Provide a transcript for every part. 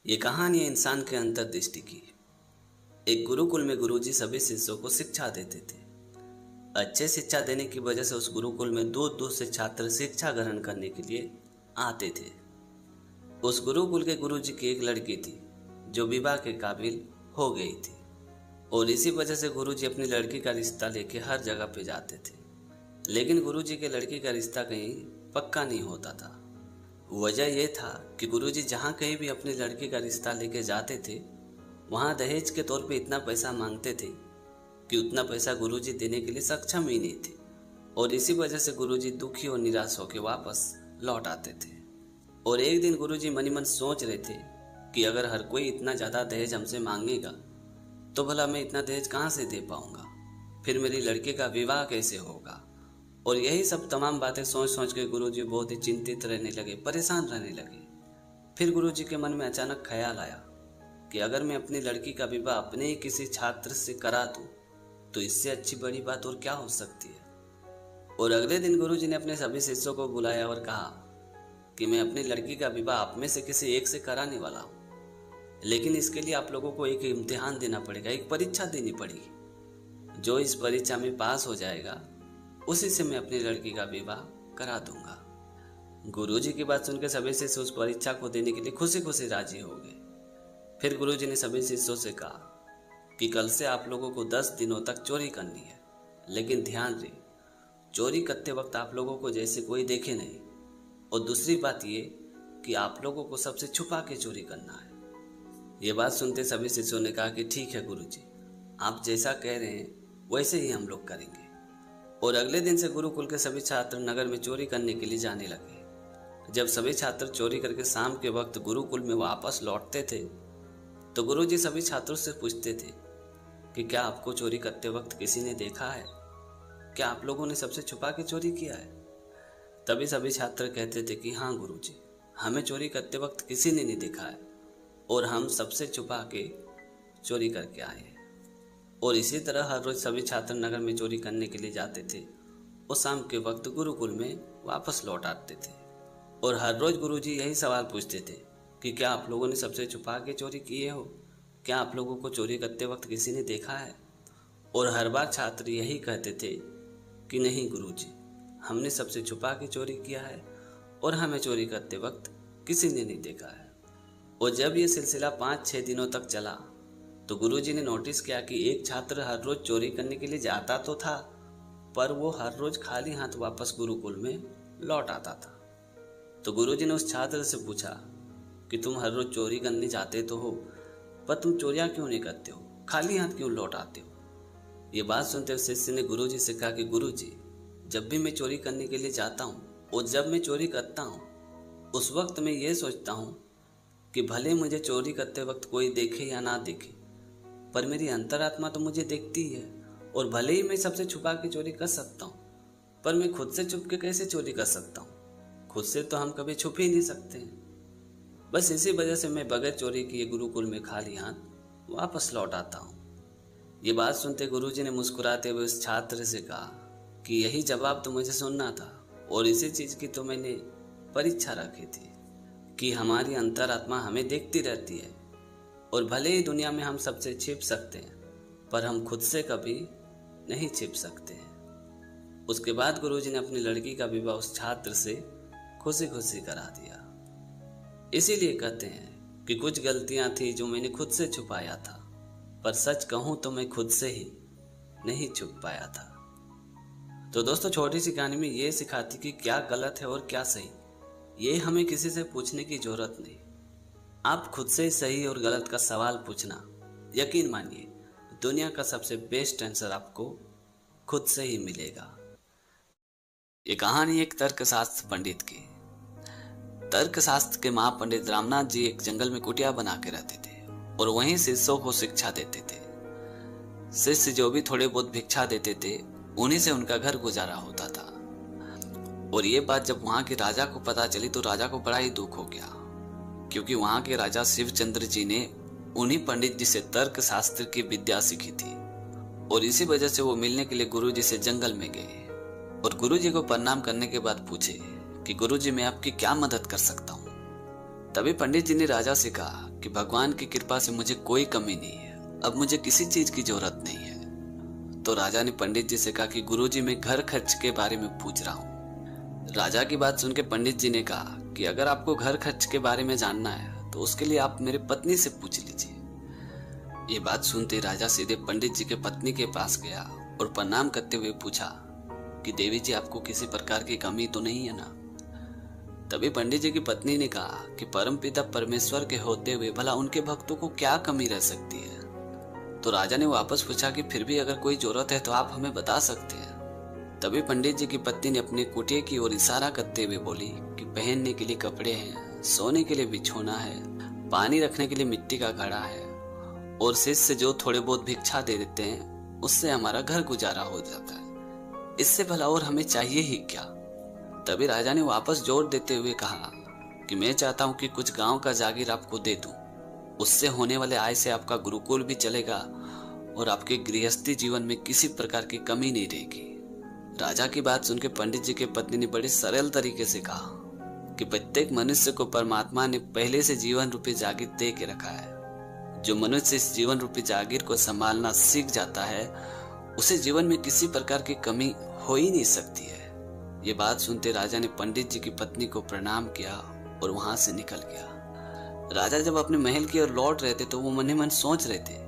ये कहानी है इंसान के अंतर्दृष्टि की। एक गुरुकुल में गुरुजी सभी शिष्यों को शिक्षा देते थे। अच्छे शिक्षा देने की वजह से उस गुरुकुल में दूर दूर से छात्र शिक्षा ग्रहण करने के लिए आते थे। उस गुरुकुल के गुरुजी की एक लड़की थी जो विवाह के काबिल हो गई थी, और इसी वजह से गुरुजी अपनी लड़की का रिश्ता लेके हर जगह पे जाते थे। लेकिन गुरुजी के लड़की का रिश्ता कहीं पक्का नहीं होता था। वजह यह था कि गुरुजी जहाँ कहीं भी अपनी लड़की का रिश्ता लेके जाते थे, वहाँ दहेज के तौर पे इतना पैसा मांगते थे कि उतना पैसा गुरुजी देने के लिए सक्षम ही नहीं थे, और इसी वजह से गुरुजी दुखी और निराश होकर वापस लौट आते थे। और एक दिन गुरुजी मन ही मन सोच रहे थे कि अगर हर कोई इतना ज़्यादा दहेज हमसे मांगेगा तो भला मैं इतना दहेज कहाँ से दे पाऊंगा, फिर मेरी लड़की का विवाह कैसे होगा। और यही सब तमाम बातें सोच सोच के गुरुजी बहुत ही चिंतित रहने लगे, परेशान रहने लगे। फिर गुरुजी के मन में अचानक ख्याल आया कि अगर मैं अपनी लड़की का विवाह अपने ही किसी छात्र से करा दूं तो इससे अच्छी बड़ी बात और क्या हो सकती है। और अगले दिन गुरुजी ने अपने सभी शिष्यों को बुलाया और कहा कि मैं अपनी लड़की का विवाह आप में से किसी एक से कराने वाला हूँ, लेकिन इसके लिए आप लोगों को एक इम्तिहान देना पड़ेगा, एक परीक्षा देनी पड़ेगी। जो इस परीक्षा में पास हो जाएगा उसी से मैं अपनी लड़की का विवाह करा दूंगा। गुरुजी की बात सुनकर सभी शिष्य उस परीक्षा को देने के लिए खुशी खुशी राजी हो गए। फिर गुरुजी ने सभी शिष्यों से कहा कि कल से आप लोगों को 10 दिनों तक चोरी करनी है, लेकिन ध्यान रहे चोरी करते वक्त आप लोगों को जैसे कोई देखे नहीं। और दूसरी बात ये कि आप लोगों को सबसे छुपा के चोरी करना है। ये बात सुनते सभी शिष्यों ने कहा कि ठीक है गुरुजी, आप जैसा कह रहे हैं वैसे ही हम लोग करेंगे। और अगले दिन से गुरुकुल के सभी छात्र नगर में चोरी करने के लिए जाने लगे। जब सभी छात्र चोरी करके शाम के वक्त गुरुकुल में वापस लौटते थे तो गुरुजी सभी छात्रों से पूछते थे कि क्या आपको चोरी करते वक्त किसी ने देखा है, क्या आप लोगों ने सबसे छुपा के चोरी किया है। तभी सभी छात्र कहते थे कि हाँ गुरुजी, हमें चोरी करते वक्त किसी ने नहीं देखा है और हम सबसे छुपा के चोरी करके आए हैं। और इसी तरह हर रोज सभी छात्र नगर में चोरी करने के लिए जाते थे और शाम के वक्त गुरुकुल में वापस लौट आते थे। और हर रोज गुरुजी यही सवाल पूछते थे कि क्या आप लोगों ने सबसे छुपा के चोरी किए हो, क्या आप लोगों को चोरी करते वक्त किसी ने देखा है। और हर बार छात्र यही कहते थे कि नहीं गुरुजी, हमने सबसे छुपा के चोरी किया है और हमें चोरी करते वक्त किसी ने नहीं देखा है। और जब ये सिलसिला 5-6 दिनों तक चला तो गुरुजी ने नोटिस किया कि एक छात्र हर रोज चोरी करने के लिए जाता तो था, पर वो हर रोज खाली हाथ वापस गुरुकुल में लौट आता था। तो गुरुजी ने उस छात्र से पूछा कि तुम हर रोज चोरी करने जाते तो हो, पर तुम चोरियां क्यों नहीं करते हो, खाली हाथ क्यों लौट आते हो। ये बात सुनते हुए शिष्य ने गुरुजी से कहा कि गुरुजी, जब भी मैं चोरी करने के लिए जाता हूँ और जब मैं चोरी करता हूँ उस वक्त मैं ये सोचता हूँ कि भले मुझे चोरी करते वक्त कोई देखे या ना देखे, पर मेरी अंतरात्मा तो मुझे देखती है। और भले ही मैं सबसे छुपा के चोरी कर सकता हूँ, पर मैं खुद से छुप के कैसे चोरी कर सकता हूँ। खुद से तो हम कभी छुप ही नहीं सकते हैं। बस इसी वजह से मैं बगैर चोरी किए गुरुकुल में खाली हाथ वापस लौट आता हूँ। ये बात सुनते गुरुजी ने मुस्कुराते हुए उस छात्र से कहा कि यही जवाब तो मुझे सुनना था, और इसी चीज़ की तो मैंने परीक्षा रखी थी कि हमारी अंतरात्मा हमें देखती रहती है। और भले ही दुनिया में हम सबसे छिप सकते हैं, पर हम खुद से कभी नहीं छिप सकते हैं। उसके बाद गुरुजी ने अपनी लड़की का विवाह उस छात्र से खुशी खुशी करा दिया। इसीलिए कहते हैं कि कुछ गलतियां थी जो मैंने खुद से छुपाया था, पर सच कहूं तो मैं खुद से ही नहीं छुप पाया था। तो दोस्तों, छोटी सी कहानी में ये सिखाती कि क्या गलत है और क्या सही, ये हमें किसी से पूछने की जरूरत नहीं। आप खुद से सही और गलत का सवाल पूछना, यकीन मानिए दुनिया का सबसे बेस्ट आंसर आपको खुद से ही मिलेगा। ये कहानी एक तर्कशास्त्र पंडित की। तर्कशास्त्र के महापंडित रामनाथ जी एक जंगल में कुटिया बना के रहते थे और वहीं शिष्यों को शिक्षा देते थे। शिष्य जो भी थोड़े बहुत भिक्षा देते थे उन्हीं से उनका घर गुजारा होता था। और ये बात जब वहां के राजा को पता चली तो राजा को बड़ा ही दुख हो गया, क्योंकि वहां के राजा शिवचंद्र जी ने उन्हीं पंडित जी से तर्क शास्त्र की विद्या सीखी थी। और इसी वजह से वो मिलने के लिए गुरुजी से जंगल में गए और गुरुजी को प्रणाम करने के बाद पूछे कि गुरुजी, मैं आपकी क्या मदद कर सकता हूँ। तभी पंडित जी ने राजा से कहा कि भगवान की कृपा से मुझे कोई कमी नहीं है, अब मुझे किसी चीज की जरूरत नहीं है। तो राजा ने पंडित जी से कहा कि गुरुजी मैं घर खर्च के बारे में पूछ रहा हूँ। राजा की बात सुन के पंडित जी ने कहा कि अगर आपको घर खर्च के बारे में जानना है तो उसके लिए आप मेरे पत्नी से पूछ लीजिए। ये बात सुनते राजा सीधे पंडित जी के पत्नी के पास गया और प्रणाम करते हुए पूछा कि देवी जी आपको किसी प्रकार की कमी तो नहीं है ना। तभी पंडित जी की पत्नी ने कहा कि परमपिता परमेश्वर के होते हुए भला उनके भक्तों को क्या कमी रह सकती है। तो राजा ने वापस पूछा कि फिर भी अगर कोई जरूरत है तो आप हमें बता सकते हैं। तभी पंडित जी की पत्नी ने अपने कुटिया की ओर इशारा करते हुए बोली कि पहनने के लिए कपड़े हैं, सोने के लिए बिछोना है, पानी रखने के लिए मिट्टी का घड़ा है और शिष्य से जो थोड़े बहुत भिक्षा दे देते हैं उससे हमारा घर गुजारा हो जाता है, इससे भला और हमें चाहिए ही क्या। तभी राजा ने वापस जोर देते हुए कहा कि मैं चाहता हूं कि कुछ गांव का जागीर आपको दे दूं, उससे होने वाले आय से आपका गुरुकुल भी चलेगा और आपके गृहस्थी जीवन में किसी प्रकार की कमी नहीं रहेगी। राजा की बात सुनकर पंडित जी की पत्नी ने बड़े सरल तरीके से कहा कि प्रत्येक मनुष्य को परमात्मा ने पहले से जीवन रूपी जागीर दे के रखा है। जो मनुष्य इस जीवन रूपी जागीर को संभालना सीख जाता है उसे जीवन में किसी प्रकार की कमी हो ही नहीं सकती है। ये बात सुनते राजा ने पंडित जी की पत्नी को प्रणाम किया और वहां से निकल गया। राजा जब अपने महल की ओर लौट रहे थे तो वो मन ही मन सोच रहे थे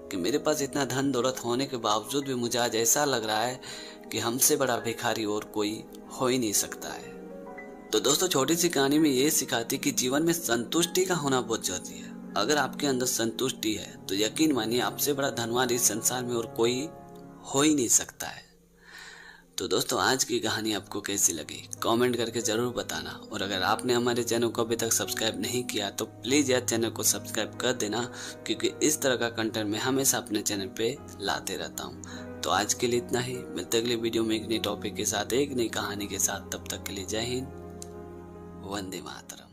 कि मेरे पास इतना धन दौलत होने के बावजूद भी मुझे आज ऐसा लग रहा है कि हमसे बड़ा भिखारी और कोई हो ही नहीं सकता है। तो दोस्तों छोटी सी कहानी में ये सिखाती कि जीवन में संतुष्टि का होना बहुत जरूरी है। अगर आपके अंदर संतुष्टि है तो यकीन मानिए आपसे बड़ा धनवान इस संसार में और कोई हो ही नहीं सकता है। तो दोस्तों आज की कहानी आपको कैसी लगी कमेंट करके जरूर बताना, और अगर आपने हमारे चैनल को अभी तक सब्सक्राइब नहीं किया तो प्लीज़ यार चैनल को सब्सक्राइब कर देना, क्योंकि इस तरह का कंटेंट मैं हमेशा अपने चैनल पे लाते रहता हूँ। तो आज के लिए इतना ही, मिलते अगले वीडियो में एक नई टॉपिक के साथ, एक नई कहानी के साथ। तब तक के लिए जय हिंद, वंदे मातरम।